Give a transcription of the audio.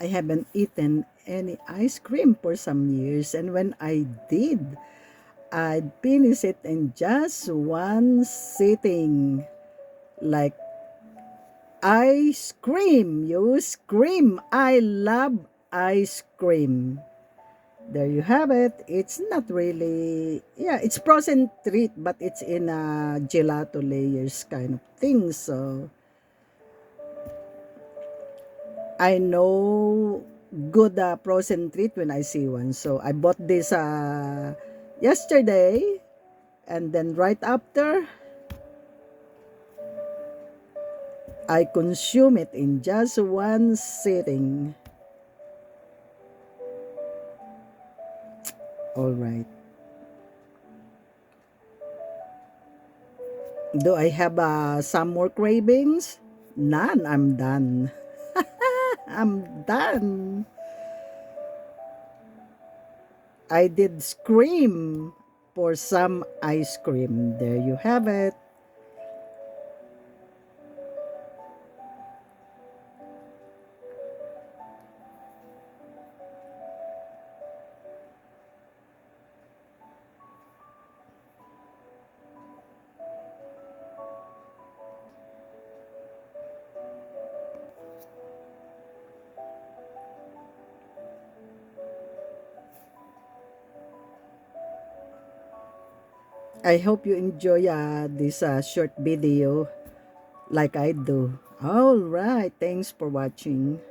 I haven't eaten any ice cream for some years, and when I did, I'd finish it in just one sitting. Like ice cream, you scream. I love ice cream. There you have it. It's not really, yeah, it's frozen treat, but it's in a gelato layers kind of thing. So I know good frozen treat when I see one. So I bought this yesterday, and then right after I consume it in just one sitting. All right. Do I have some more cravings? None. I'm done. I'm done. I did scream for some ice cream. There you have it. I hope you enjoy this short video like I do. All right. Thanks for watching.